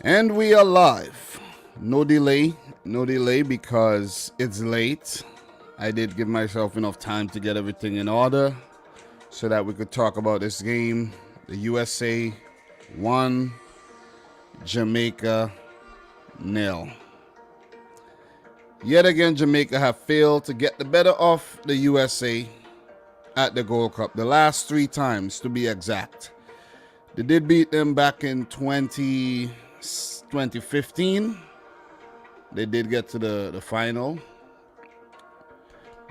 And we are live. No delay, because it's late. I did give myself enough time to get everything in order so that we could talk about this game. The USA won, Jamaica nil. Yet again, Jamaica have failed to get the better of the USA at the Gold Cup. The last 3 times, to be exact. They did beat them back in 2015. They did get to the final.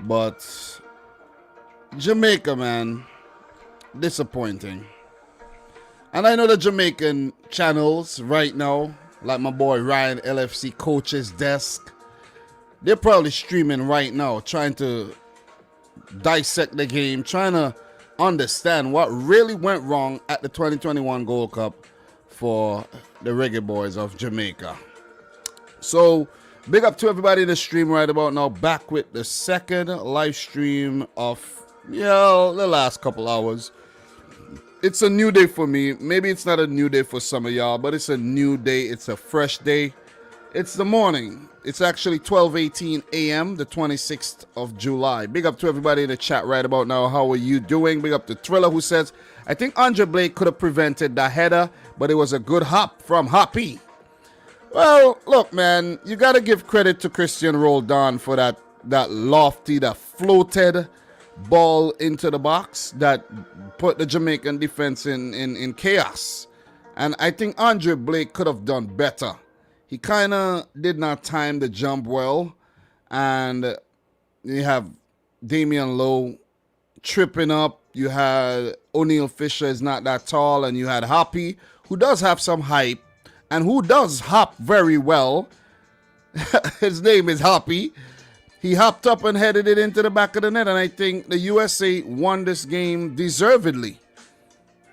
But Jamaica, man, disappointing. And I know the Jamaican channels right now, like my boy Ryan LFC Coach's Desk, they're probably streaming right now, trying to dissect the game, trying to understand what really went wrong at the 2021 Gold Cup for the Reggae Boys of Jamaica. So, big up to everybody in the stream right about now. Back with the second live stream of, the last couple hours. It's a new day for me. Maybe it's not a new day for some of y'all, but it's a new day. It's a fresh day. It's the morning. It's actually 12:18 a.m., the 26th of July. Big up to everybody in the chat right about now. How are you doing? Big up to Thriller, who says, I think Andre Blake could have prevented the header, but it was a good hop from Hoppy. Well, look, man, you got to give credit to Christian Roldan for that lofty, that floated ball into the box that put the Jamaican defense in chaos. And I think Andre Blake could have done better. He kind of did not time the jump well. And you have Damian Lowe tripping up. You had O'Neal Fisher is not that tall. And you had Hoppy, who does have some hype and who does hop very well. His name is Hoppy. He hopped up and headed it into the back of the net. And I think the USA won this game deservedly.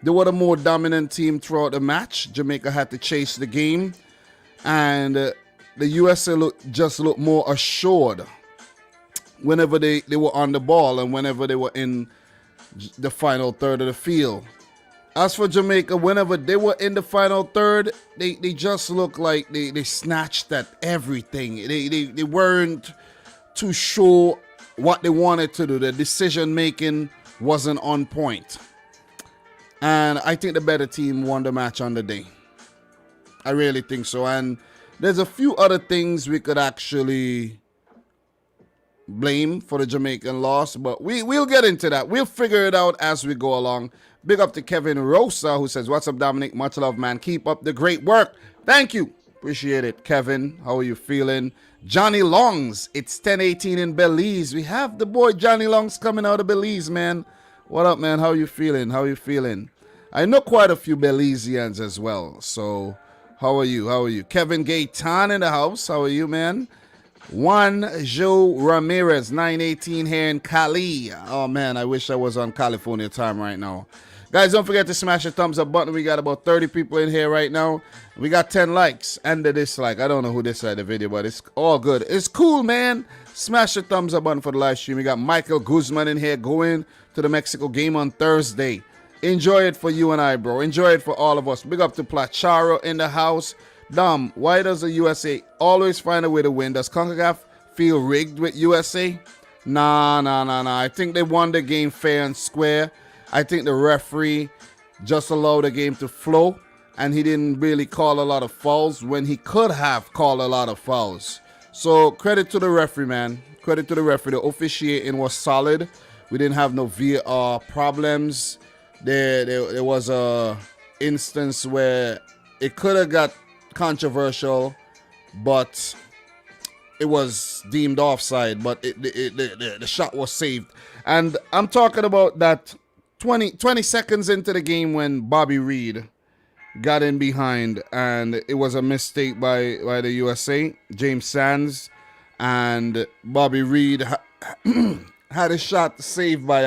They were the more dominant team throughout the match. Jamaica had to chase the game. And the USA just looked more assured whenever they were on the ball and whenever they were in the final third of the field. As for Jamaica, whenever they were in the final third, they just looked like they snatched at everything. They weren't too sure what they wanted to do. The decision making wasn't on point. And I think the better team won the match on the day. I really think so. And there's a few other things we could actually blame for the Jamaican loss, but we'll get into that. We'll figure it out as we go along. Big up to Kevin Rosa, who says, what's up, Dominic? Much love, man. Keep up the great work. Thank you. Appreciate it, Kevin. How are you feeling? Johnny Longs, it's 10:18 in Belize. We have the boy Johnny Longs coming out of Belize, man. What up, man? How you feeling? I know quite a few Belizeans as well, so how are you? Kevin Gaytan in the house. How are you, man? Juan Joe Ramirez, 918 here in Cali. Oh, man, I wish I was on California time right now. Guys, don't forget to smash the thumbs up button. We got about 30 people in here right now. We got 10 likes and the dislike. I don't know who disliked the video, but it's all good. It's cool, man. Smash the thumbs up button for the live stream. We got Michael Guzman in here going to the Mexico game on Thursday. Enjoy it for you and I, bro. Enjoy it for all of us. Big up to Placharo in the house. Dom, why does the USA always find a way to win? Does Concacaf feel rigged with USA? Nah. I think they won the game fair and square. I think the referee just allowed the game to flow, and he didn't really call a lot of fouls when he could have called a lot of fouls. So credit to the referee, man. Credit to the referee. The officiating was solid. We didn't have no VAR problems. There was a instance where it could have got controversial, but it was deemed offside, but the shot was saved. And I'm talking about that 20 seconds into the game when Bobby Reed got in behind, and it was a mistake by the USA, James Sands, and Bobby Reed had a shot saved by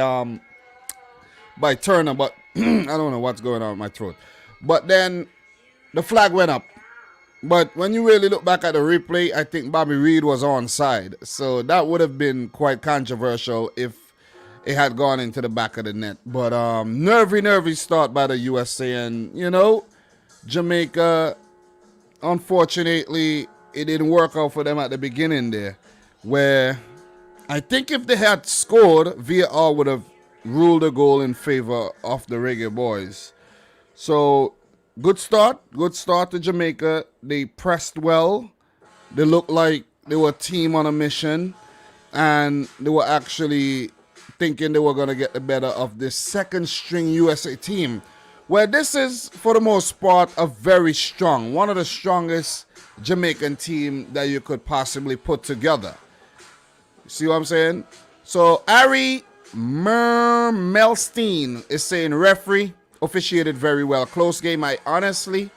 Turner, but I don't know what's going on with my throat. But then the flag went up. But when you really look back at the replay, I think Bobby Reed was onside. So that would have been quite controversial if it had gone into the back of the net. But nervy start by the USA. And, Jamaica unfortunately, it didn't work out for them at the beginning there, where I think if they had scored, VAR would have ruled a goal in favor of the Reggae Boys. So, good start to Jamaica. They pressed well. They looked like they were a team on a mission, and they were actually thinking they were going to get the better of this second string USA team, where this is, for the most part, a very strong, one of the strongest Jamaican team that you could possibly put together. See what I'm saying? So, Ari Mermelstein is saying, referee officiated very well. Close game, I honestly,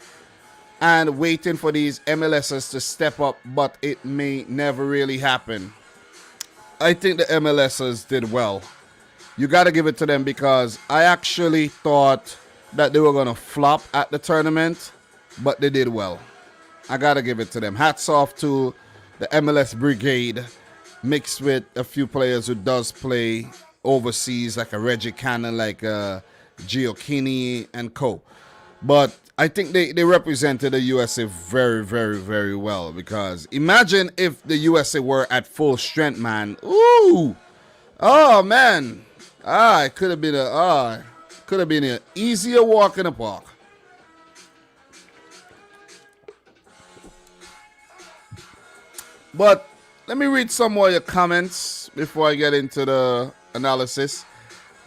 and waiting for these MLSs to step up, but it may never really happen. I think the MLSs did well. You got to give it to them, because I actually thought that they were going to flop at the tournament, but they did well. I got to give it to them. Hats off to the MLS brigade, mixed with a few players who does play overseas, like a Reggie Cannon, like Giochini and co. But I think they represented the USA very, very, very well, because imagine if the USA were at full strength, man. Ooh! Oh, man. It could have been an easier walk in the park. But let me read some more of your comments before I get into the analysis.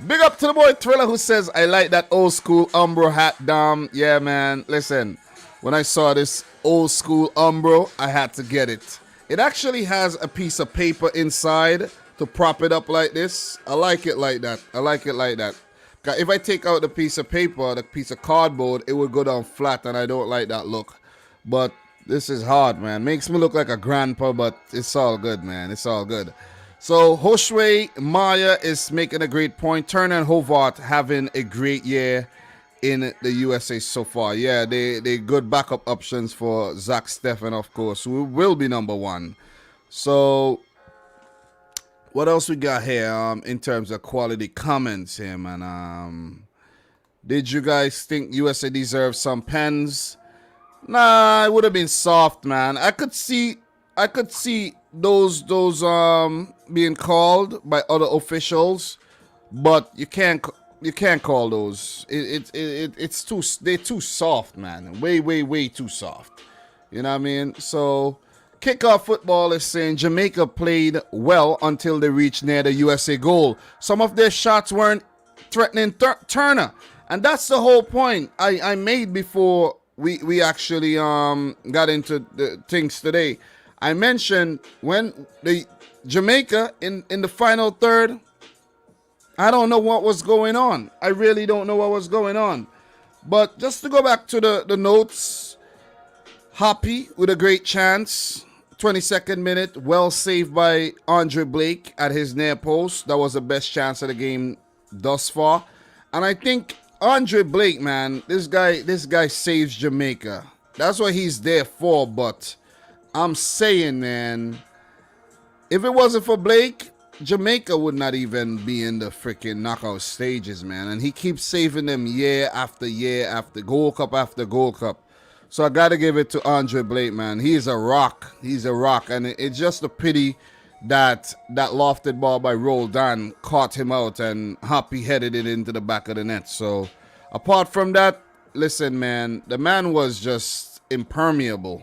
Big up to the boy Thriller, who says, I like that old school Umbro hat, Dom. Yeah, man. Listen, when I saw this old school Umbro, I had to get it. It actually has a piece of paper inside to prop it up like this. I like it like that. If I take out the piece of paper, the piece of cardboard, it would go down flat, and I don't like that look. But this is hard, man. Makes me look like a grandpa, but it's all good, man. It's all good. So, Joshua Maya is making a great point. Turner and Hobart having a great year in the USA so far. Yeah, they good backup options for Zach Steffen, of course, who will be number one. So, what else we got here in terms of quality comments here, man? Did you guys think USA deserves some pens? Nah, it would have been soft, man. I could see those being called by other officials, but you can't call those. They're too soft, man. Way too soft. You know what I mean? So, Kickoff Football is saying Jamaica played well until they reached near the USA goal. Some of their shots weren't threatening Turner, and that's the whole point I made before we actually got into the things today. I mentioned when the Jamaica in the final third, I don't know what was going on. I really don't know what was going on. But just to go back to the notes, Hoppy with a great chance, 22nd minute, well saved by Andre Blake at his near post. That was the best chance of the game thus far. And I think Andre Blake, man, this guy saves Jamaica. That's what he's there for, but I'm saying, man, if it wasn't for Blake, Jamaica would not even be in the freaking knockout stages, man. And he keeps saving them year after year after Gold Cup after Gold Cup. So I got to give it to Andre Blake, man. He's a rock. And it's just a pity that lofted ball by Roldan caught him out and Hoppy headed it into the back of the net. So apart from that, listen, man, the man was just impermeable.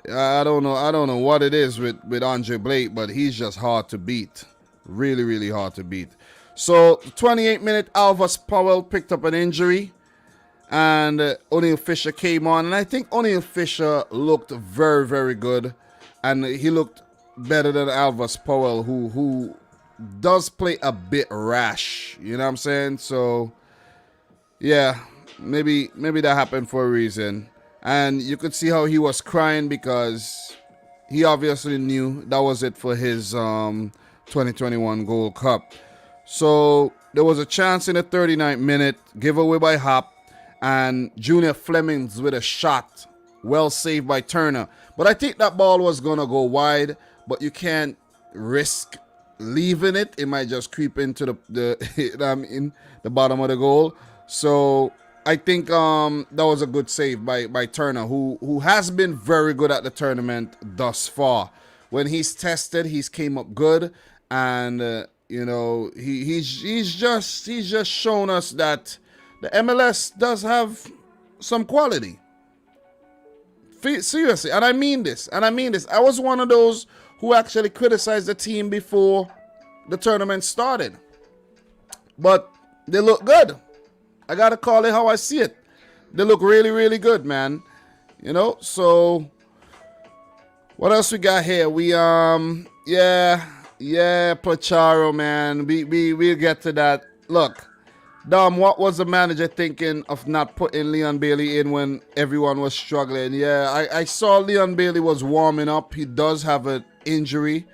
I don't know what it is with Andre Blake, but he's just hard to beat. Really, really hard to beat. So 28-minute Alvis Powell picked up an injury, and O'Neal Fisher came on, and I think O'Neal Fisher looked very, very good, and he looked better than Alvis Powell, who does play a bit rash. You know what I'm saying? So yeah, maybe that happened for a reason. And you could see how he was crying because he obviously knew that was it for his 2021 Gold Cup. So there was a chance in the 39th minute, giveaway by Hop, and Junior Flemings with a shot, well saved by Turner. But I think that ball was going to go wide, but you can't risk leaving it. It might just creep into the bottom of the goal. So I think that was a good save by Turner, who has been very good at the tournament thus far. When he's tested, he's came up good, and he's just shown us that the MLS does have some quality. Seriously, and I mean this. I was one of those who actually criticized the team before the tournament started, but they look good. I gotta call it how I see it. They look really, really good, man. So what else we got here? We Placharo, man. We'll get to that. Look, Dom, what was the manager thinking of not putting Leon Bailey in when everyone was struggling? Yeah, I saw Leon Bailey was warming up. He does have an injury,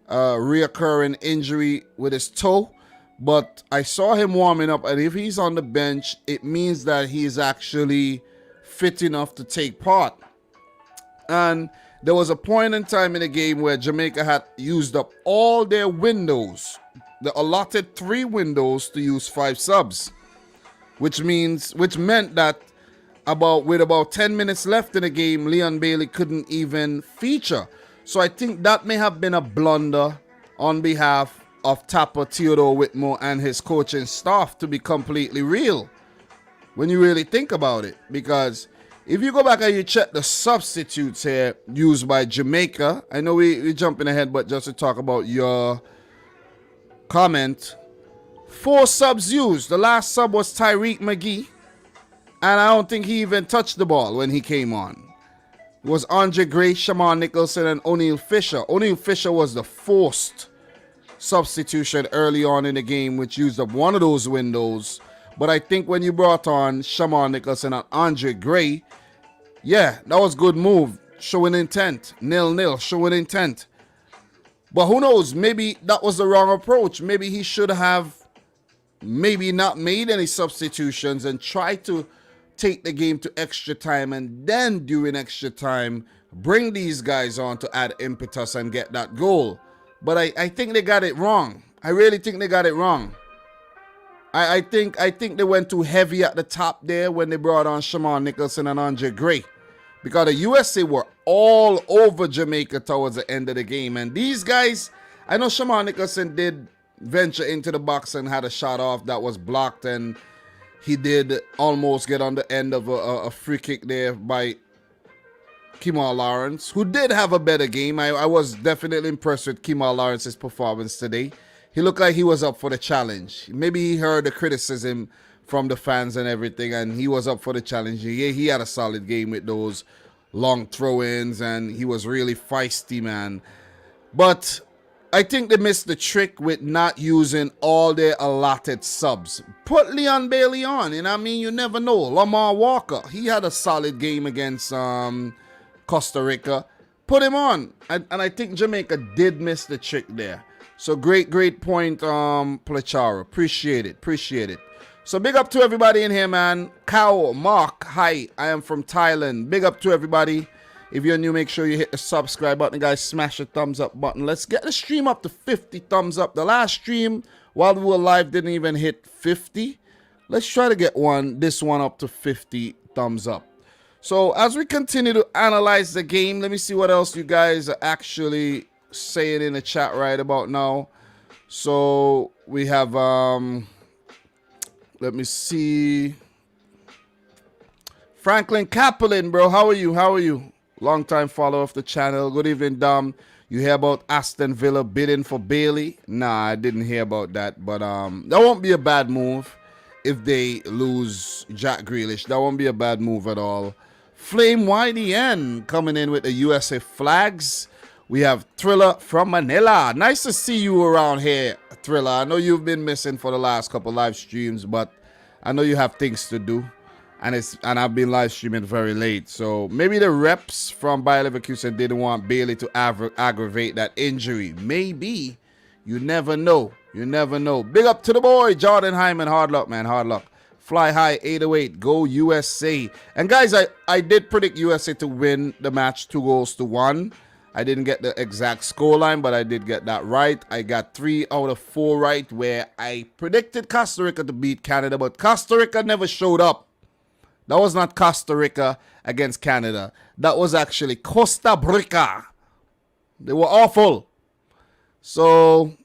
reoccurring injury with his toe. But I saw him warming up, and if he's on the bench, it means that he's actually fit enough to take part. And there was a point in time in the game where Jamaica had used up all their windows. They allotted 3 windows to use 5 subs, which meant that with about 10 minutes left in the game, Leon Bailey couldn't even feature. So I think that may have been a blunder on behalf of Tapper Theodore Whitmore and his coaching staff, to be completely real, when you really think about it. Because if you go back and you check the substitutes here used by Jamaica, I know we're jumping ahead, but just to talk about your comment, 4 subs used. The last sub was Tyreek McGee, and I don't think he even touched the ball when he came on. It was Andre Gray, Shamar Nicholson, and O'Neal Fisher. O'Neal Fisher was the forced substitution early on in the game, which used up one of those windows. But I think when you brought on Shamar Nicholson and Andre Gray, yeah, that was good move, showing intent. 0-0, showing intent. But who knows, maybe that was the wrong approach. Maybe he should have maybe not made any substitutions and tried to take the game to extra time, and then during extra time bring these guys on to add impetus and get that goal. But I think they got it wrong. I really think they got it wrong. I think they went too heavy at the top there when they brought on Shamar Nicholson and Andre Gray, because the USA were all over Jamaica towards the end of the game. And these guys, I know Shamar Nicholson did venture into the box and had a shot off that was blocked, and he did almost get on the end of a free kick there by Kemal Lawrence, who did have a better game. I was definitely impressed with Kemal Lawrence's performance today. He looked like he was up for the challenge. Maybe he heard the criticism from the fans and everything, and he was up for the challenge. He had a solid game with those long throw-ins, and he was really feisty, man. But I think they missed the trick with not using all their allotted subs. Put Leon Bailey on, and I mean, you never know. Lamar Walker, he had a solid game against Costa Rica. Put him on. And I think Jamaica did miss the trick there. So great point, Placharo. Appreciate it. So big up to everybody in here, man. Kao, Mark, hi. I am from Thailand. Big up to everybody. If you're new, make sure you hit the subscribe button, guys. Smash the thumbs up button. Let's get the stream up to 50 thumbs up. The last stream while we were live didn't even hit 50. Let's try to get this one up to 50 thumbs up. So as we continue to analyze the game, let me see what else you guys are actually saying in the chat right about now. So we have, let me see. Franklin Kaplan, bro. How are you? Long time follower of the channel. Good evening, Dom. You hear about Aston Villa bidding for Bailey? Nah, I didn't hear about that. But that won't be a bad move if they lose Jack Grealish. That won't be a bad move at all. Flame YDN coming in with the USA flags. We have Thriller from Manila. Nice to see you around here, Thriller. I know you've been missing for the last couple live streams, but I know you have things to do. And I've been live streaming very late. So maybe the reps from Bayer Leverkusen didn't want Bailey to aggravate that injury. Maybe. You never know. Big up to the boy, Jordan Hyman. Hard luck, man. Hard luck. Fly high, 808. Go USA. And guys, I did predict USA to win the match 2-1. I didn't get the exact scoreline, but I did get that right. I got 3 out of 4 right, where I predicted Costa Rica to beat Canada, but Costa Rica never showed up. That was not Costa Rica against Canada. That was actually Costa Rica. They were awful. So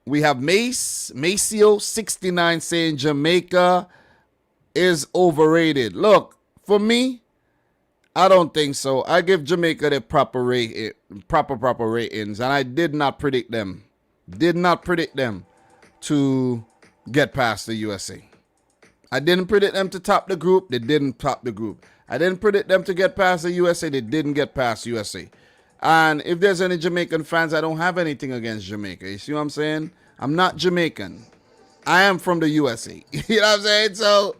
we have Maceo 69 saying Jamaica is overrated. Look, for me, I don't think so. I give Jamaica the proper ratings, and I did not predict them. Did not predict them to get past the USA. I didn't predict them to top the group. They didn't top the group. I didn't predict them to get past the USA. They didn't get past USA. And if there's any Jamaican fans, I don't have anything against Jamaica. You see what I'm saying? I'm not Jamaican. I am from the USA. You know what I'm saying? So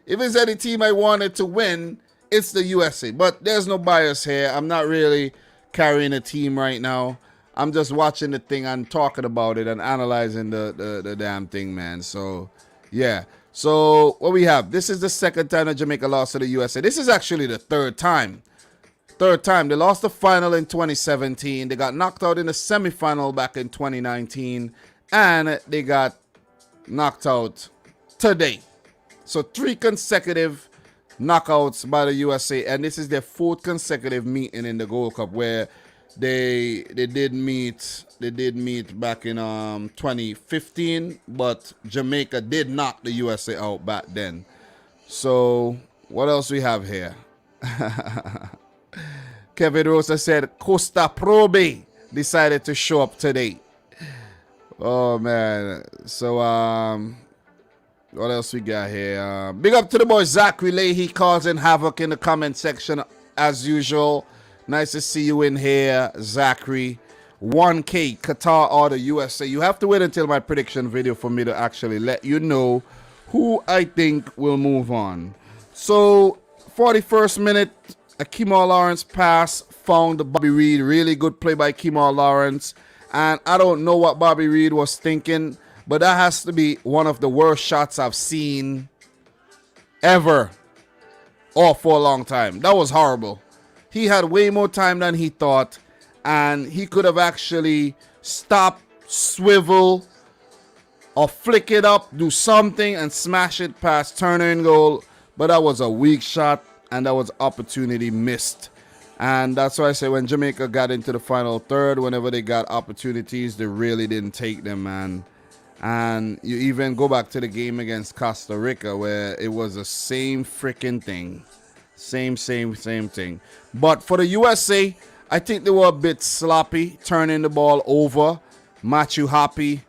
if there's any team I wanted to win, it's the USA. But there's no bias here. I'm not really carrying a team right now. I'm just watching the thing and talking about it and analyzing the damn thing, man. So, yeah. So, what we have? This is the second time that Jamaica lost to the USA. This is actually the third time. Third time. They lost the final in 2017. They got knocked out in the semifinal back in 2019. And they got knocked out today. So 3 consecutive knockouts by the USA. And this is their 4th consecutive meeting in the Gold Cup, where they did meet back in 2015, but Jamaica did knock the USA out back then. So what else we have here? Kevin Rosa said Costa Probe decided to show up today. Oh man. So what else we got here? Big up to the boy Zachary Leahy causing havoc in the comment section as usual. Nice to see you in here, Zachary. 1K, Qatar or the USA. You have to wait until my prediction video for me to actually let you know who I think will move on. So, 41st minute, a Kemal Lawrence pass found Bobby Reed. Really good play by Kemal Lawrence. And I don't know what Bobby Reed was thinking, but that has to be one of the worst shots I've seen ever or for a long time. That was horrible. He had way more time than he thought, and he could have actually stopped, swivel, or flick it up, do something, and smash it past Turner in goal. But that was a weak shot, and that was opportunity missed. And that's why I say when Jamaica got into the final third, whenever they got opportunities, they really didn't take them, man. And you even go back to the game against Costa Rica, where it was the same freaking thing. Same thing. But for the USA, I think they were a bit sloppy, turning the ball over. Matthew Happy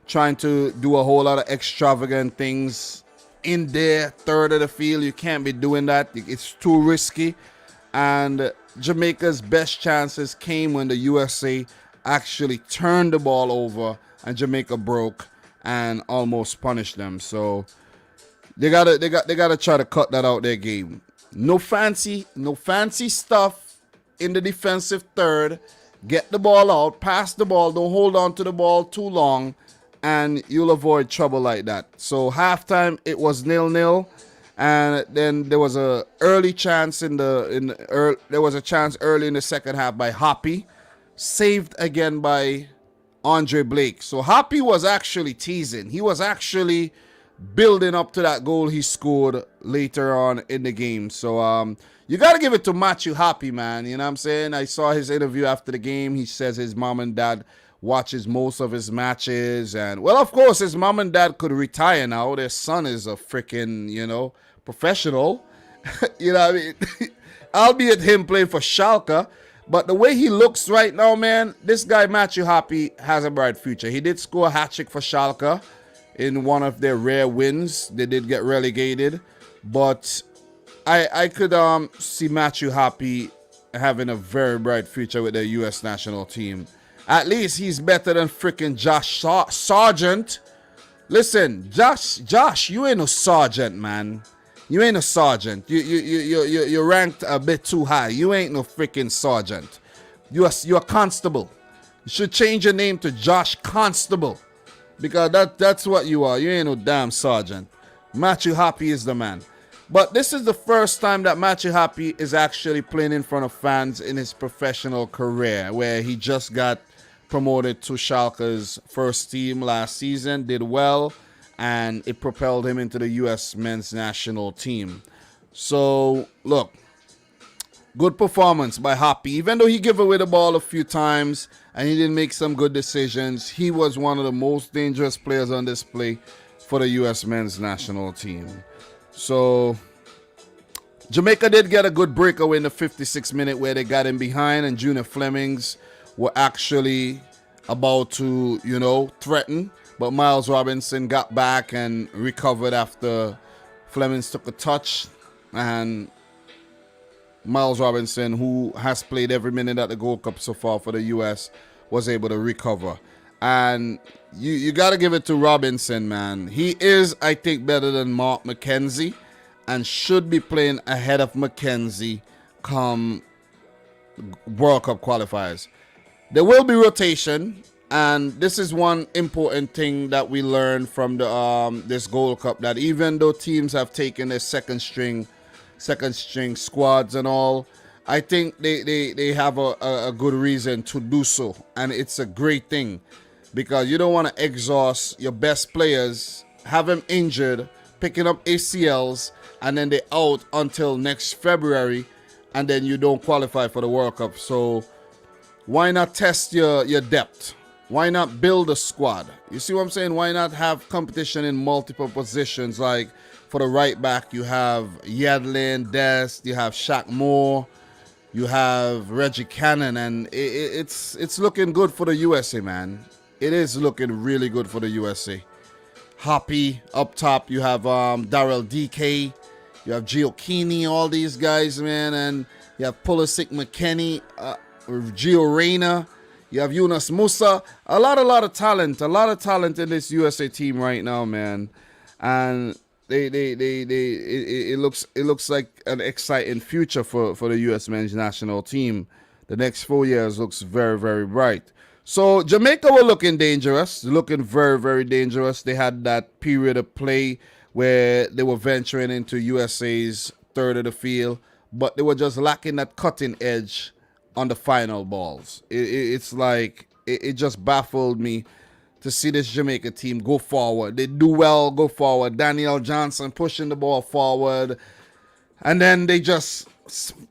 trying to do a whole lot of extravagant things in their third of the field. You can't be doing that. It's too risky. And Jamaica's best chances came when the USA actually turned the ball over and Jamaica broke and almost punished them. So they gotta try to cut that out their game. No fancy stuff in the defensive third. Get the ball out, pass the ball, don't hold on to the ball too long, and you'll avoid trouble like that. So halftime it was 0-0, and then there was a early chance there was a chance early in the second half by Hoppy, saved again by Andre Blake. So Hoppy was actually teasing. He was actually building up to that goal he scored later on in the game. So you got to give it to Matthew Happy, man. You know what I'm saying? I saw his interview after the game. He says his mom and dad watches most of his matches. And, well, of course, his mom and dad could retire now. Their son is a freaking, professional. You know what I mean? Albeit him playing for Schalke. But the way he looks right now, man, this guy, Matthew Happy, has a bright future. He did score a hat-trick for Schalke in one of their rare wins. They did get relegated. But I could see Matthew Happy having a very bright future with the U.S. national team. At least he's better than freaking Josh Sargent. Listen, Josh, you ain't no sergeant, man. You ain't a sergeant. You're ranked a bit too high. You ain't no freaking sergeant. You're a constable. You should change your name to Josh Constable, because that's what you are. You ain't no damn sergeant. Matthew Happy is the man. But this is the first time that Matthew Happy is actually playing in front of fans in his professional career, where he just got promoted to Schalke's first team last season, did well, and it propelled him into the U.S. men's national team. So, look, good performance by Hoppy. Even though he gave away the ball a few times and he didn't make some good decisions, he was one of the most dangerous players on display for the U.S. men's national team. So, Jamaica did get a good breakaway in the 56th minute where they got him behind and Junior Flemings were actually about to, threaten. But Miles Robinson got back and recovered after Flemings took a touch. And Miles Robinson, who has played every minute at the Gold Cup so far for the U.S., was able to recover. And you got to give it to Robinson, man. He is, I think, better than Mark McKenzie and should be playing ahead of McKenzie come World Cup qualifiers. There will be rotation, and this is one important thing that we learned from the this Gold Cup, that even though teams have taken their second string squads and all, I think they have a good reason to do so, and it's a great thing because you don't want to exhaust your best players, have them injured, picking up ACLs, and then they're out until next February, and then you don't qualify for the World Cup. So why not test your depth? Why not build a squad? You see what I'm saying? Why not have competition in multiple positions? Like for the right back, you have Yadlin, Dest, you have Shaq Moore, you have Reggie Cannon, and it's looking good for the USA, man. It is looking really good for the USA. Hoppy up top, you have Darrell DK, you have Gio Keeney, all these guys, man, and you have Pulisic, McKennie, Gio Reyna, you have Yunus Musa. A lot of talent in this USA team right now, man, and it looks like an exciting future for the U.S. men's national team. The next 4 years looks very, very bright. So Jamaica were looking dangerous, looking very, very dangerous. They had that period of play where they were venturing into USA's third of the field, but they were just lacking that cutting edge on the final balls. It's like it just baffled me to see this Jamaica team go forward. They do well, go forward. Daniel Johnson pushing the ball forward, and then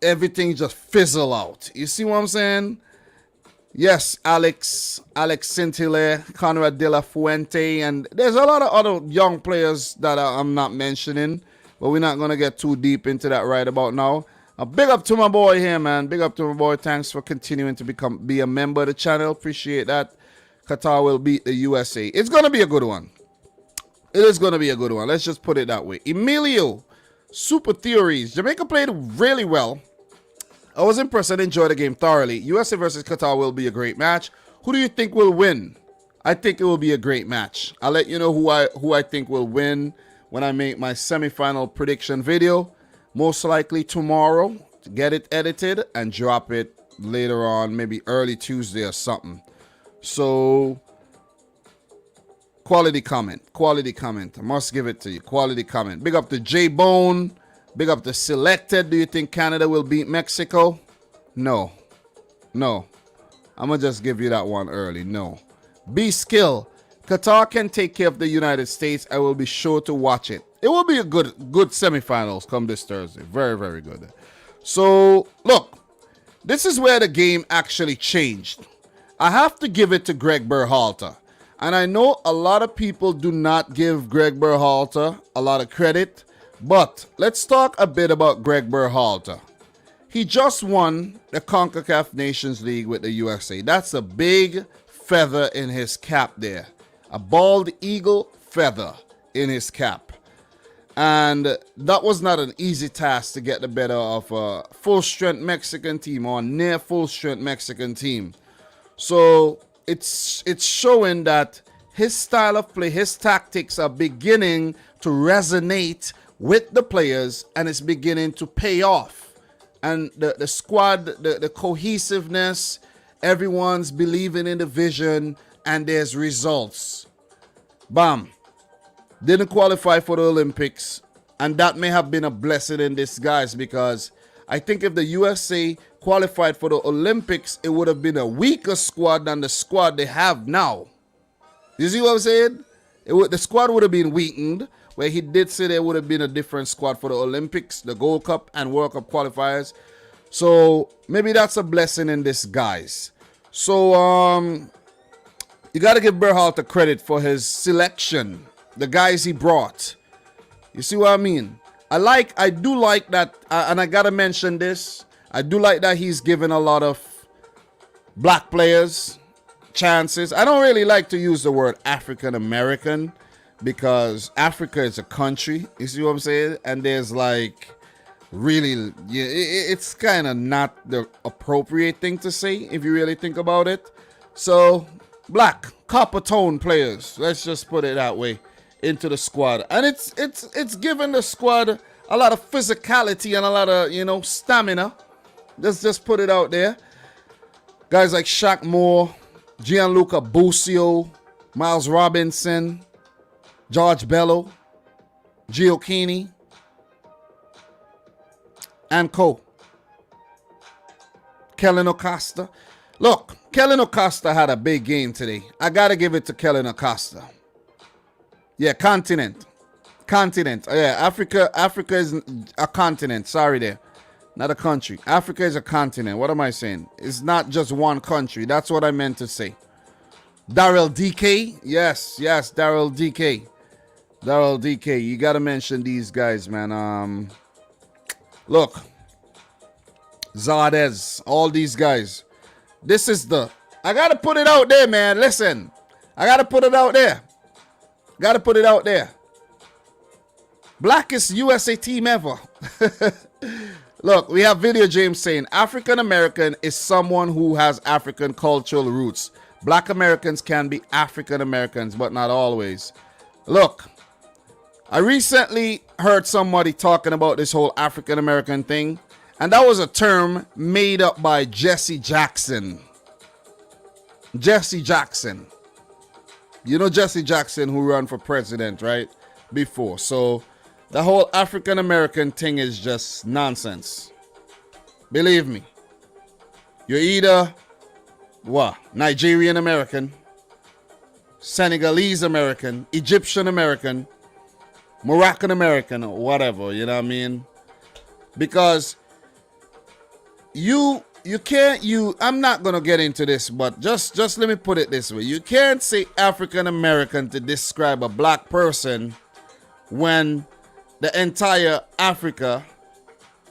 everything just fizzle out. You see what I'm saying? Yes, Alex Sintile, Conrad De La Fuente, and there's a lot of other young players that I'm not mentioning, but we're not going to get too deep into that right about now. Big up to my boy here, man. Big up to my boy. Thanks for continuing to be a member of the channel. Appreciate that. Qatar will beat the USA. It's going to be a good one. It is going to be a good one. Let's just put it that way. Emilio, Super Theories. Jamaica played really well. I was impressed and enjoyed the game thoroughly. USA versus Qatar will be a great match. Who do you think will win? I think it will be a great match. I'll let you know who I think will win when I make my semifinal prediction video. Most likely tomorrow, to get it edited and drop it later on, maybe early Tuesday or something. So, quality comment. I must give it to you. Quality comment. Big up to J-Bone. Big up to Selected. Do you think Canada will beat Mexico? No. I'm going to just give you that one early. No. B-Skill. Qatar can take care of the United States. I will be sure to watch it. It will be a good semifinals come this Thursday. Very, very good. So, look. This is where the game actually changed. I have to give it to Greg Berhalter. And I know a lot of people do not give Greg Berhalter a lot of credit. But let's talk a bit about Greg Berhalter. He just won the Concacaf Nations League with the USA. That's a big feather in his cap there. A bald eagle feather in his cap. And that was not an easy task to get the better of a full-strength Mexican team or near full-strength Mexican team. So it's showing that his style of play, his tactics are beginning to resonate with the players, and it's beginning to pay off. And the squad, the cohesiveness, everyone's believing in the vision, and there's results. Bam. Didn't qualify for the Olympics, and that may have been a blessing in disguise, because I think if the USA qualified for the Olympics, it would have been a weaker squad than the squad they have now. You see what I'm saying? The squad would have been weakened. where he did say there would have been a different squad for the Olympics, the Gold Cup, and World Cup qualifiers. So maybe that's a blessing in disguise. So you got to give Berhalter credit for his selection, the guys he brought. You see what I mean? I do like that, and I got to mention this. I do like that he's given a lot of black players chances. I don't really like to use the word African American because Africa is a country. You see what I'm saying? And there's like really, yeah, it's kind of not the appropriate thing to say if you really think about it. So black copper tone players, let's just put it that way, into the squad, and it's given the squad a lot of physicality and a lot of stamina. Let's just put it out there. Guys like Shaq Moore, Gianluca Busio, Miles Robinson, George Bello, Gioacchini, and co. Kellen Acosta. Look, Kellen Acosta had a big game today. I got to give it to Kellen Acosta. Yeah, continent. Yeah, Africa is a continent. Sorry there. Not a country. Africa is a continent. What am I saying? It's not just one country. That's what I meant to say. Daryl DK. Yes, Daryl DK. Daryl DK. You got to mention these guys, man. Look. Zardes. All these guys. This is I got to put it out there, man. Listen. I got to put it out there. Got to put it out there. Blackest USA team ever. Look, we have Video James saying African American is someone who has African cultural roots. Black Americans can be African Americans, but not always. Look, I recently heard somebody talking about this whole African American thing, and that was a term made up by Jesse Jackson. Jesse Jackson. You know Jesse Jackson, who ran for president, right? Before. So the whole African American thing is just nonsense. Believe me. You're either Nigerian American, Senegalese American, Egyptian American, Moroccan American, or whatever, you know what I mean? Because you can't I'm not gonna get into this, but just let me put it this way. You can't say African American to describe a black person when the entire Africa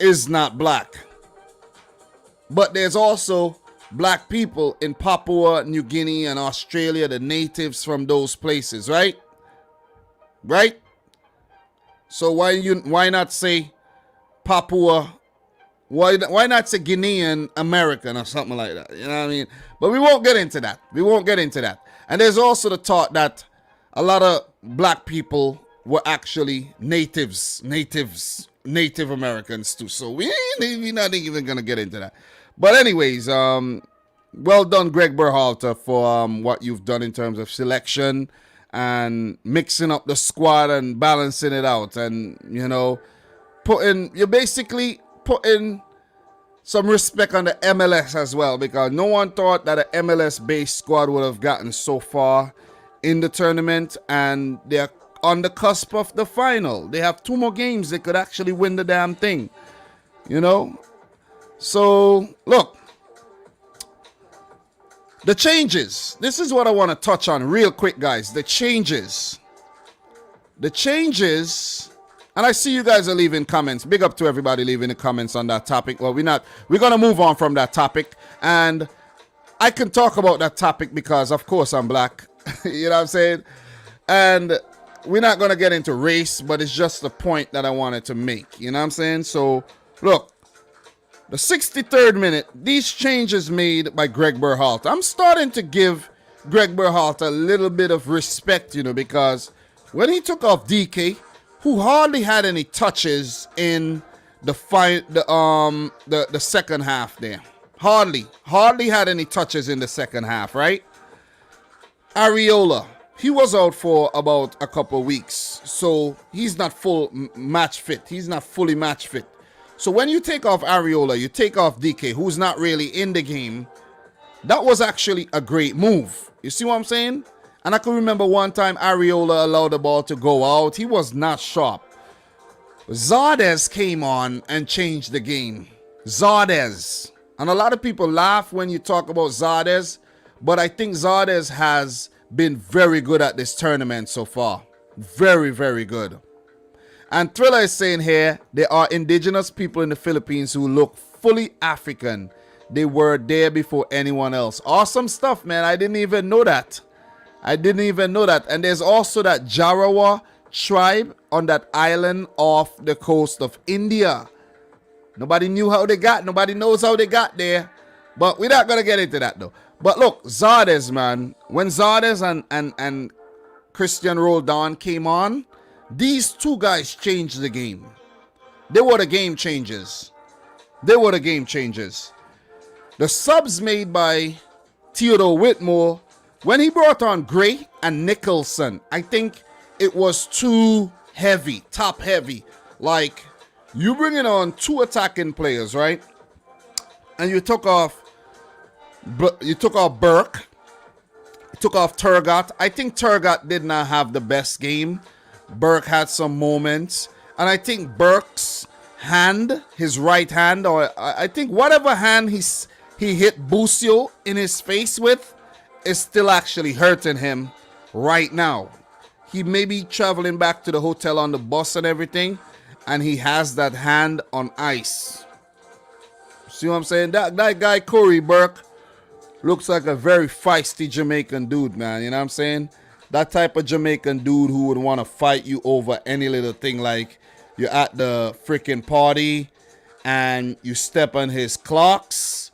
is not black. But there's also black people in Papua New Guinea and Australia, the natives from those places, right? Right? So why not say Papua? Why not say Guinean American or something like that? You know what I mean? But we won't get into that. And there's also the thought that a lot of black people were actually Native Americans too. So we're not even gonna get into that. But anyways, well done, Greg Berhalter, for what you've done in terms of selection and mixing up the squad and balancing it out, and you're basically putting some respect on the MLS as well, because no one thought that an MLS-based squad would have gotten so far in the tournament, and they're on the cusp of the final. They have 2 more games. They could actually win the damn thing. So, look. The changes. This is what I want to touch on real quick, guys. The changes. And I see you guys are leaving comments. Big up to everybody leaving the comments on that topic. Well, we're going to move on from that topic. And I can talk about that topic because, of course, I'm black. You know what I'm saying? And we're not going to get into race, but it's just the point that I wanted to make. You know what I'm saying? So, look, the 63rd minute, these changes made by Greg Berhalter. I'm starting to give Greg Berhalter a little bit of respect, because when he took off DK, who hardly had any touches in the second half there. Hardly had any touches in the second half, right? Areola, he was out for about a couple weeks, so he's not full match fit. He's not fully match fit. So when you take off Areola, you take off DK, who's not really in the game. That was actually a great move. You see what I'm saying? And I can remember one time Areola allowed the ball to go out. He was not sharp. Zardes came on and changed the game. Zardes. And a lot of people laugh when you talk about Zardes, but I think Zardes has been very good at this tournament so far. Very, very good. And Thriller is saying here, there are indigenous people in the Philippines who look fully African. They were there before anyone else. Awesome stuff, man. I didn't even know that. And there's also that Jarawa tribe on that island off the coast of India. Nobody knows how they got there. But we're not going to get into that, though. But look, Zardes, man. When Zardes and Christian Roldan came on, these two guys changed the game. They were the game changers. The subs made by Theodore Whitmore, when he brought on Gray and Nicholson, I think it was too heavy, top heavy. Like, you bringing on two attacking players, right? And you took off Burke, you took off Turgot. I think Turgot did not have the best game. Burke had some moments. And I think Burke's hand, his right hand, or I think whatever hand he hit Busio in his face with, is still actually hurting him right now. He may be traveling back to the hotel on the bus and everything, and he has that hand on ice. See what I'm saying? That guy, Corey Burke, looks like a very feisty Jamaican dude, man. You know what I'm saying? That type of Jamaican dude who would want to fight you over any little thing, like you're at the freaking party and you step on his clocks.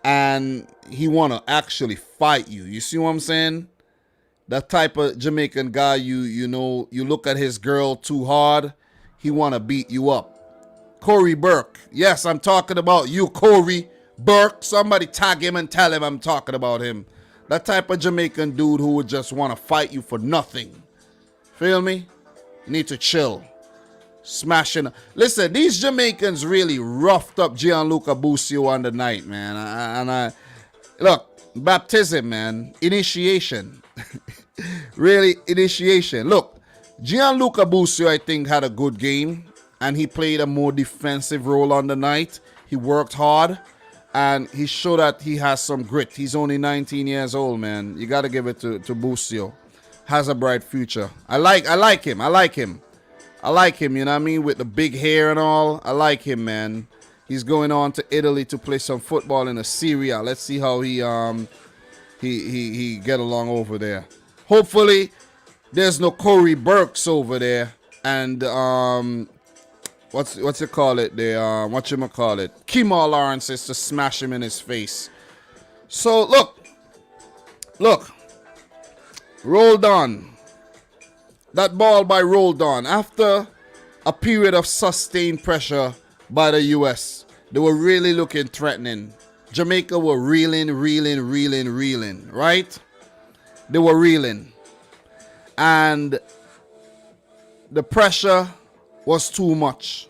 And he want to actually fight you. You see what I'm saying? That type of Jamaican guy, you know, you look at his girl too hard, he want to beat you up. Corey Burke. Yes, I'm talking about you, Corey Burke. Somebody tag him and tell him I'm talking about him. That type of Jamaican dude who would just want to fight you for nothing. Feel me? You need to chill. Smashing. Listen, these Jamaicans really roughed up Gianluca Busio on the night, man. And look, baptism, man. Initiation. Really, initiation. Look, Gianluca Busio, I think, had a good game. And he played a more defensive role on the night. He worked hard. And he showed that he has some grit. He's only 19 years old, man. You got to give it to Busio. Has a bright future. I like him, you know what I mean? With the big hair and all. I like him, man. He's going on to Italy to play some football in the Serie A. Let's see how he get along over there. Hopefully, there's no Corey Burks over there. And what's it call it there? Kemal Lawrence is to smash him in his face. So look. Roldan. That ball by Roldan. After a period of sustained pressure by the U.S., they were really looking threatening. Jamaica were reeling, right? They were reeling. And the pressure was too much.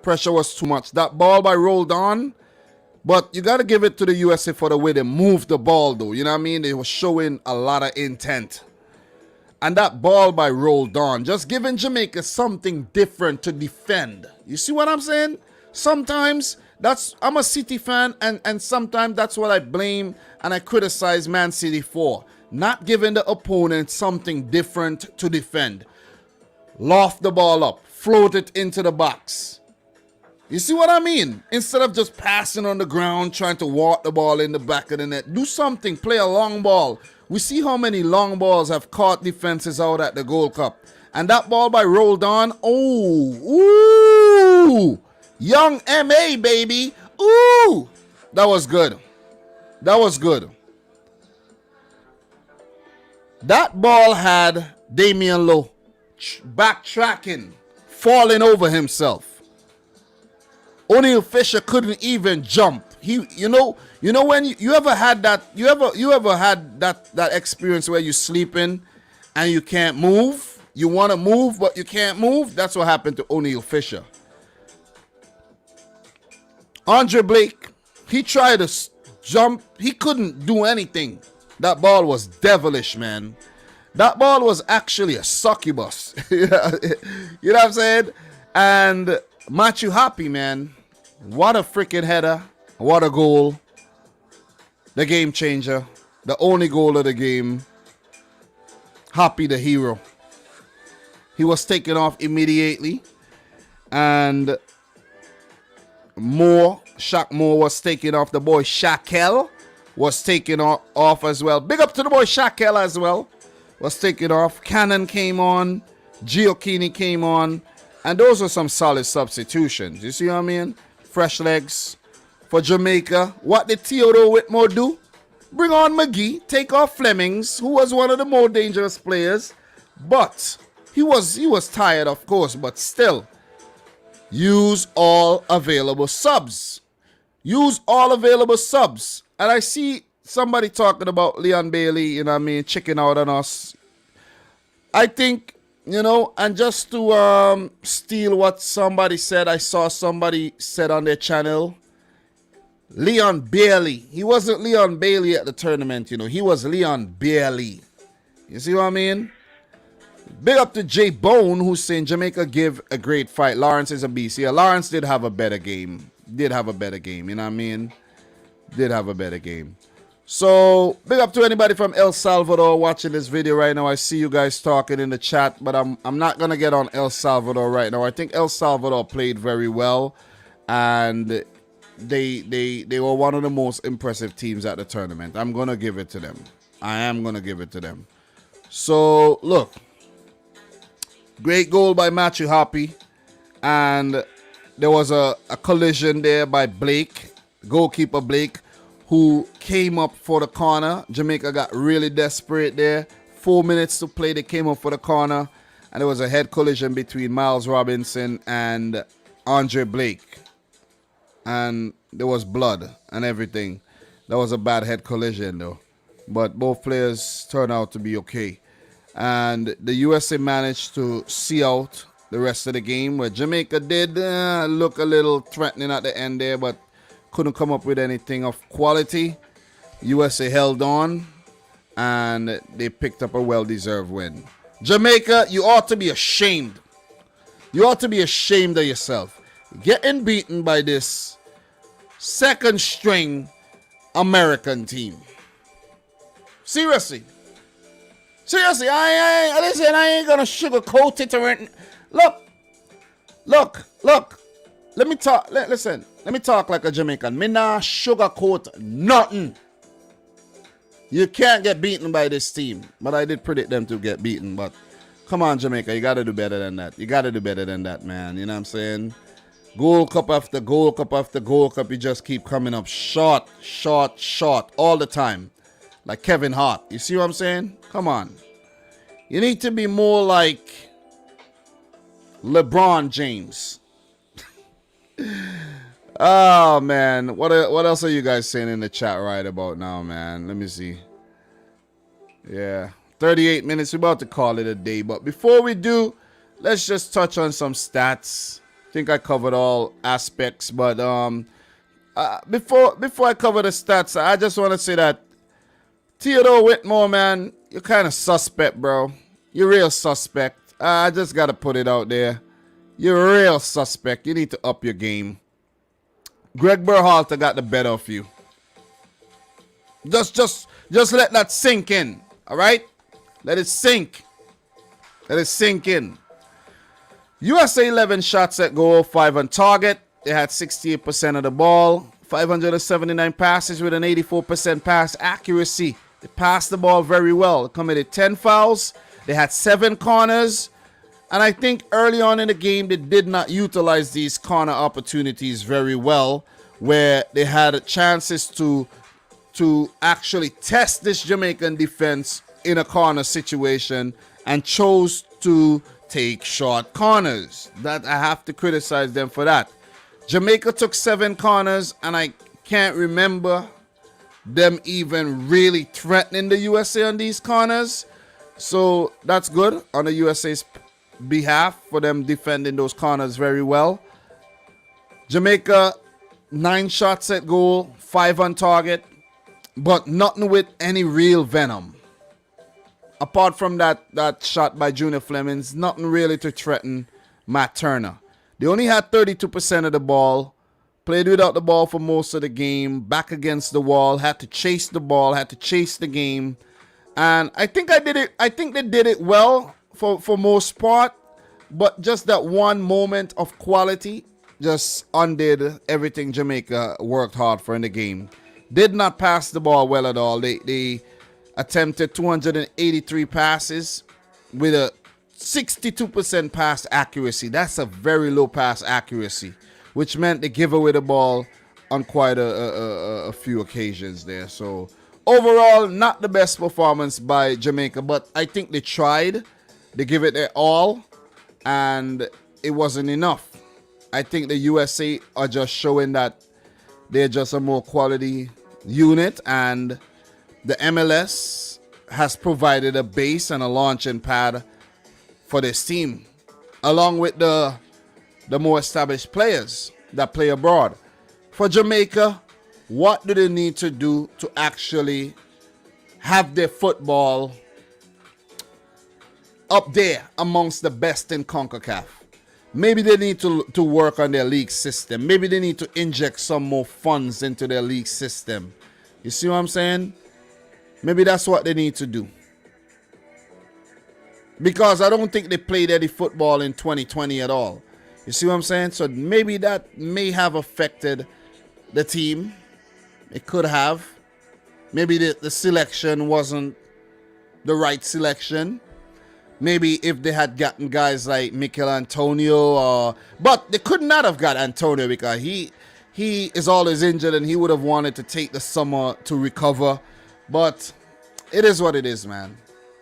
That ball by Roldan, but you got to give it to the USA for the way they moved the ball, though. You know what I mean? They were showing a lot of intent. And that ball by Roldan, just giving Jamaica something different to defend. You see what I'm saying? Sometimes I'm a City fan, and sometimes that's what I blame and I criticize Man City for. Not giving the opponent something different to defend. Loft the ball up. Float it into the box. You see what I mean? Instead of just passing on the ground, trying to walk the ball in the back of the net. Do something. Play a long ball. We see how many long balls have caught defenses out at the Gold Cup. And that ball by Roldan, ooh, young MA, baby. Ooh, that was good. That ball had Damian Lowe backtracking, falling over himself. O'Neal Fisher couldn't even jump. You know when you ever had that, you ever had that experience where you're sleeping and you can't move? You want to move, but you can't move? That's what happened to O'Neal Fisher. Andre Blake, he tried to jump. He couldn't do anything. That ball was devilish, man. That ball was actually a succubus. You know what I'm saying? And Matthew Happy, man. What a freaking header. What a goal. The game changer. The only goal of the game. Happy the hero. He was taken off immediately. And Shaq Moore was taken off. The boy Shaquille was taken off as well. Big up to the boy Shaquille as well. Was taken off. Cannon came on. Giochini came on. And those were some solid substitutions. You see what I mean? Fresh legs for Jamaica. What did Theodore Whitmore do? Bring on McGee. Take off Flemings, who was one of the more dangerous players. But he was tired, of course. But still, use all available subs. Use all available subs. And I see somebody talking about Leon Bailey, you know what I mean, checking out on us. I think, you know, and just to steal what somebody said, I saw somebody said on their channel, Leon Bailey. He wasn't Leon Bailey at the tournament, you know. He was Leon Bailey. You see what I mean? Big up to Jay Bone, who's saying Jamaica give a great fight. Lawrence is a beast. Yeah, Lawrence did have a better game. You know what I mean? Did have a better game. So, big up to anybody from El Salvador watching this video right now. I see you guys talking in the chat, but I'm not going to get on El Salvador right now. I think El Salvador played very well, and they were one of the most impressive teams at the tournament. I'm going to give it to them. I am going to give it to them. So, look. Great goal by Matthew Happy, and there was a collision there by Blake, goalkeeper Blake, who came up for the corner. Jamaica got really desperate there. 4 minutes to play, they came up for the corner, and there was a head collision between Miles Robinson and Andre Blake, and there was blood and everything. That was a bad head collision though, but both players turned out to be okay. And the USA managed to see out the rest of the game, where Jamaica did look a little threatening at the end there, but couldn't come up with anything of quality. USA held on, and they picked up a well-deserved win. Jamaica, you ought to be ashamed. You ought to be ashamed of yourself. Getting beaten by this second-string American team. Seriously. Seriously, I ain't gonna sugarcoat it or anything. Look. Let me talk. Listen, let me talk like a Jamaican. Me nah sugarcoat nothing. You can't get beaten by this team, but I did predict them to get beaten. But come on, Jamaica, you gotta do better than that. You gotta do better than that, man. You know what I'm saying? Gold Cup after Gold Cup after Gold Cup, you just keep coming up short all the time. Like Kevin Hart. You see what I'm saying? Come on. You need to be more like LeBron James. Oh, man. What else are you guys saying in the chat right about now, man? Let me see. Yeah. 38 minutes. We're about to call it a day. But before we do, let's just touch on some stats. I think I covered all aspects. But before I cover the stats, I just want to say that Theodore Whitmore, man, you're kind of suspect, bro. You're real suspect. I just got to put it out there. You're real suspect. You need to up your game. Greg Berhalter got the better of you. Just let that sink in, all right? Let it sink. Let it sink in. USA 11 shots at goal, 5 on target. They had 68% of the ball, 579 passes with an 84% pass accuracy. They passed the ball very well. They committed 10 fouls. They had 7 corners. And I think early on in the game, they did not utilize these corner opportunities very well, where they had chances to actually test this Jamaican defense in a corner situation and chose to take short corners. That I have to criticize them for that. Jamaica took 7 corners, and I can't remember them even really threatening the USA on these corners. So that's good on the USA's behalf for them defending those corners very well. Jamaica, 9 shots at goal, 5 on target. but nothing with any real venom. Apart from that shot by Junior Flemings, nothing really to threaten Matt Turner. They only had 32% of the ball, played without the ball for most of the game, back against the wall, had to chase the ball, had to chase the game. And I think they did it well for most part, but just that one moment of quality just undid everything Jamaica worked hard for in the game. Did not pass the ball well at all. They attempted 283 passes with a 62% pass accuracy. That's a very low pass accuracy, which meant they give away the ball on quite a few occasions there. So overall, not the best performance by Jamaica, but I think they tried. They give it their all, and it wasn't enough. I think the USA are just showing that they're just a more quality unit, and the MLS has provided a base and a launching pad for this team, along with the more established players that play abroad. For Jamaica, what do they need to do to actually have their football up there amongst the best in Concacaf? Maybe they need to work on their league system. Maybe they need to inject some more funds into their league system. You see what I'm saying? Maybe that's what they need to do. Because I don't think they played any football in 2020 at all. You see what I'm saying? So maybe that may have affected the team. It could have. Maybe the selection wasn't the right selection. Maybe if they had gotten guys like Mikel Antonio, but they could not have got Antonio because he is always injured and he would have wanted to take the summer to recover. But it is what it is, man.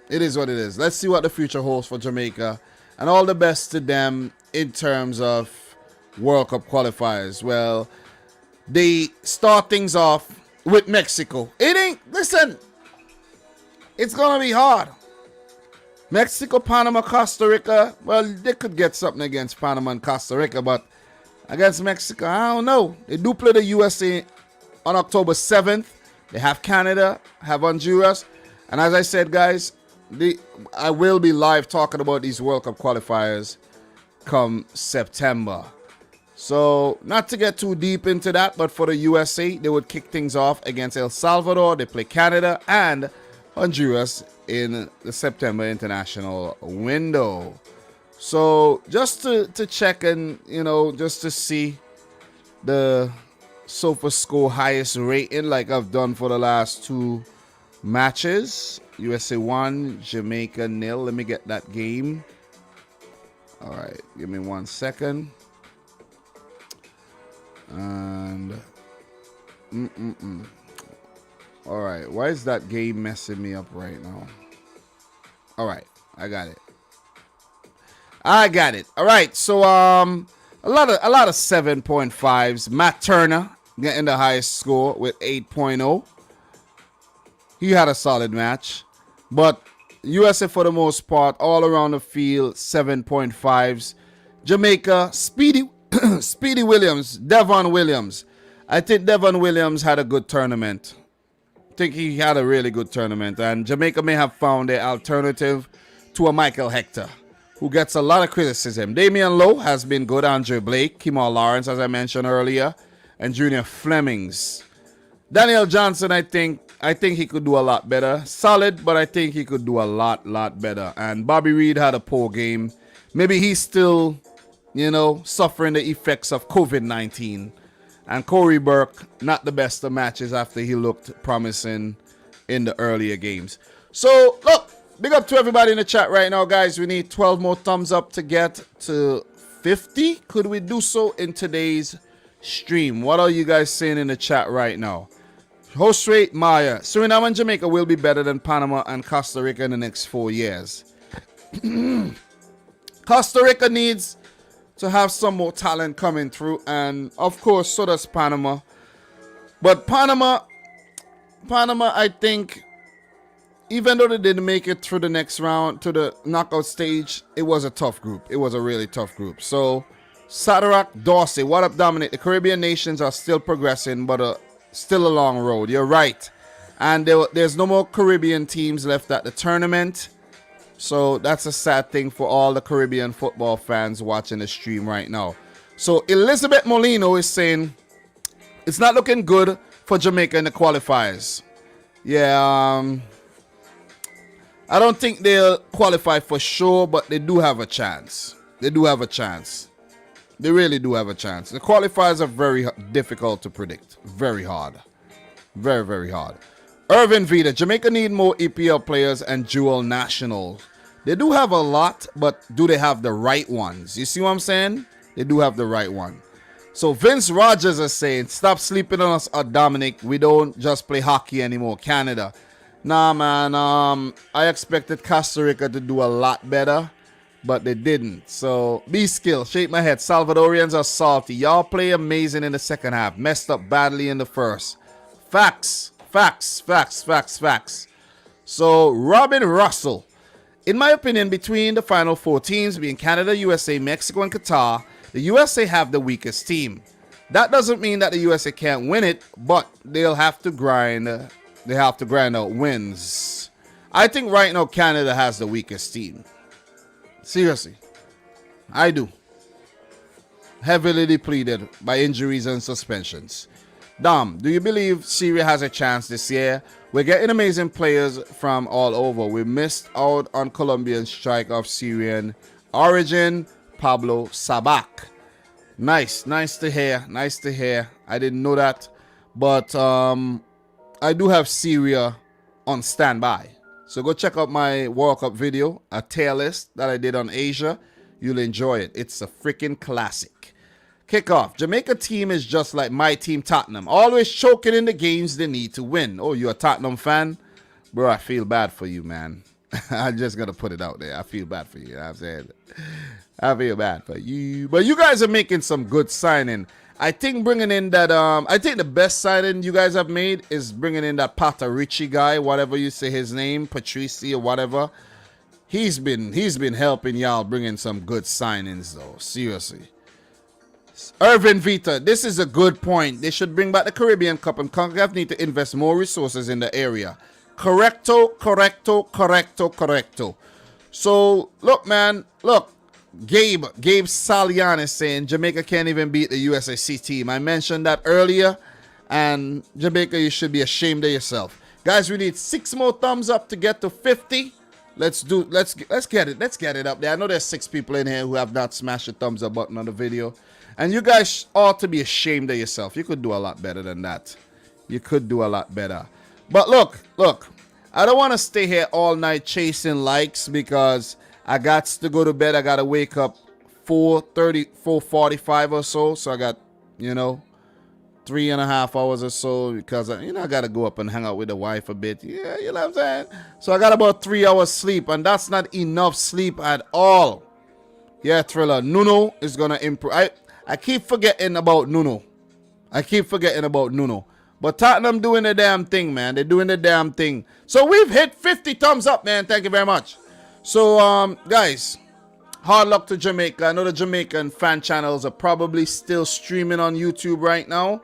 It is what it is. Let's see what the future holds for Jamaica, and all the best to them in terms of World Cup qualifiers. Well, they start things off with Mexico. Listen, it's gonna be hard. Mexico, Panama, Costa Rica. Well, they could get something against Panama and Costa Rica, but against Mexico, I don't know. They do play the USA on October 7th. They have Canada, have Honduras. And as I said, guys, I will be live talking about these World Cup qualifiers come September. So, not to get too deep into that, but for the USA, they would kick things off against El Salvador. They play Canada and Honduras in the September international window. So just to check and, just to see the SofaScore highest rating like I've done for the last two matches. USA 1, Jamaica 0. Let me get that game. All right, give me 1 second. And all right, why is that game messing me up right now? All right, I got it. All right, so a lot of 7.5s. Matt Turner getting the highest score with 8.0. He had a solid match, but USA for the most part all around the field 7.5s. Jamaica, Speedy Williams, Devon Williams. I think Devon Williams had a good tournament. I think he had a really good tournament, and Jamaica may have found an alternative to a Michael Hector, who gets a lot of criticism. Damian Lowe has been good. Andre Blake, Kemal Lawrence, as I mentioned earlier, and Junior Flemings. Daniel Johnson, I think he could do a lot better. Solid, but I think he could do a lot better. And Bobby Reed had a poor game. Maybe he's still, suffering the effects of COVID-19. And Corey Burke, not the best of matches after he looked promising in the earlier games. So, look, big up to everybody in the chat right now, guys. We need 12 more thumbs up to get to 50. Could we do so in today's stream? What are you guys saying in the chat right now? Host rate, Maya. Suriname and Jamaica will be better than Panama and Costa Rica in the next 4 years. Costa Rica needs to have some more talent coming through, and of course so does Panama. But Panama, I think, even though they didn't make it through the next round to the knockout stage, it was a tough group. It was a really tough group. So Sadarak Dorsey, what up, Dominic? The Caribbean nations are still progressing, but still a long road. You're right. And there's no more Caribbean teams left at the tournament. So that's a sad thing for all the Caribbean football fans watching the stream right now. So Elizabeth Molino is saying it's not looking good for Jamaica in the qualifiers. Yeah, I don't think they'll qualify for sure, but they do have a chance. They do have a chance. They really do have a chance. The qualifiers are very difficult to predict. Very hard. Very, very hard. Irvin Vida, Jamaica need more EPL players and dual nationals. They do have a lot, but do they have the right ones? You see what I'm saying? They do have the right one. So Vince Rogers is saying, stop sleeping on us, Dominic. We don't just play hockey anymore. Canada. Nah, man. I expected Costa Rica to do a lot better, but they didn't. So be skilled. Shake my head. Salvadorians are salty. Y'all play amazing in the second half. Messed up badly in the first. Facts. Facts. Facts. Facts. Facts. So Robin Russell. In my opinion, between the final four teams being Canada, USA, Mexico, and Qatar, the USA have the weakest team. That doesn't mean that the USA can't win it, but they'll have to grind. They have to grind out wins. I think right now Canada has the weakest team. Seriously, I do. Heavily depleted by injuries and suspensions. Dom, do you believe Syria has a chance this year? We're getting amazing players from all over. We missed out on Colombian strike of Syrian origin, Pablo Sabak. Nice to hear. Nice to hear. I didn't know that, but I do have Syria on standby. So go check out my World Cup video, a tier list that I did on Asia. You'll enjoy it. It's a freaking classic. Kickoff. Jamaica team is just like my team, Tottenham. Always choking in the games they need to win. Oh, you're a Tottenham fan? Bro, I feel bad for you, man. I'm just going to put it out there. I feel bad for you. You know what I'm saying? I feel bad for you. But you guys are making some good signing. I think bringing in that, I think the best signing you guys have made is bringing in that Pata Richie guy, whatever you say his name, Patrici or whatever. He's been helping y'all bring in some good signings, though. Seriously. Irvin Vita, this is a good point. They should bring back the Caribbean Cup, and Concacaf need to invest more resources in the area. Correcto, correcto, correcto, correcto. So, look, man, look. Gabe Salian is saying Jamaica can't even beat the USAC team. I mentioned that earlier, and Jamaica, you should be ashamed of yourself. Guys, we need 6 more thumbs up to get to 50. Let's get it up there. I know there's 6 people in here who have not smashed the thumbs up button on the video. And you guys ought to be ashamed of yourself. You could do a lot better than that. You could do a lot better. But look. I don't want to stay here all night chasing likes because I got to go to bed. I got to wake up 4:45 or so. So I got, 3.5 hours or so because, I got to go up and hang out with the wife a bit. Yeah, you know what I'm saying? So I got about 3 hours sleep, and that's not enough sleep at all. Yeah, Thriller. Nuno is going to improve. I keep forgetting about Nuno. But Tottenham doing the damn thing, man. They're doing the damn thing. So we've hit 50 thumbs up, man. Thank you very much. So, guys, hard luck to Jamaica. I know the Jamaican fan channels are probably still streaming on YouTube right now.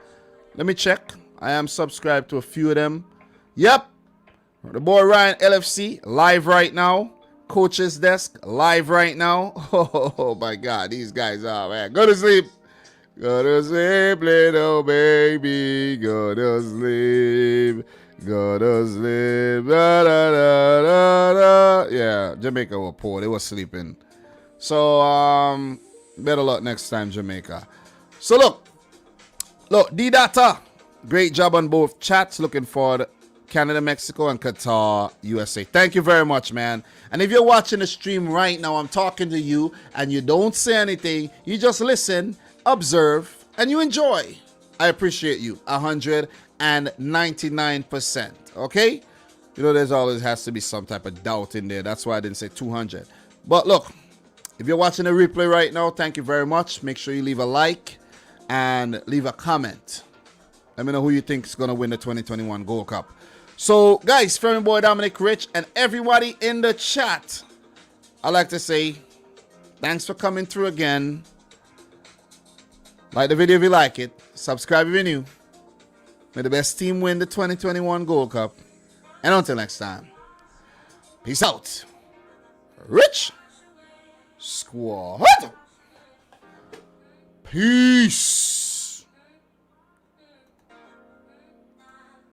Let me check. I am subscribed to a few of them. Yep. The boy Ryan LFC, live right now. Coach's Desk, live right now. Oh, my God. These guys are, man. Go to sleep. Go to sleep, little baby. Go to sleep. Go to sleep. Da, da, da, da, da. Yeah, Jamaica were poor. They were sleeping. So, better luck next time, Jamaica. So, look, D-Data. Great job on both chats. Looking forward. Canada, Mexico, and Qatar, USA. Thank you very much, man. And if you're watching the stream right now, I'm talking to you, and you don't say anything. You just listen, observe, and you enjoy. I appreciate you 199%. Okay? There's always has to be some type of doubt in there. That's why I didn't say 200. But look, if you're watching the replay right now, thank you very much. Make sure you leave a like and leave a comment. Let me know who you think is going to win the 2021 Gold Cup. So, guys, from your boy Dominic Rich and everybody in the chat, I'd like to say thanks for coming through again. Like the video if you like it. Subscribe if you're new. May the best team win the 2021 Gold Cup. And until next time, peace out. Rich Squad. Peace.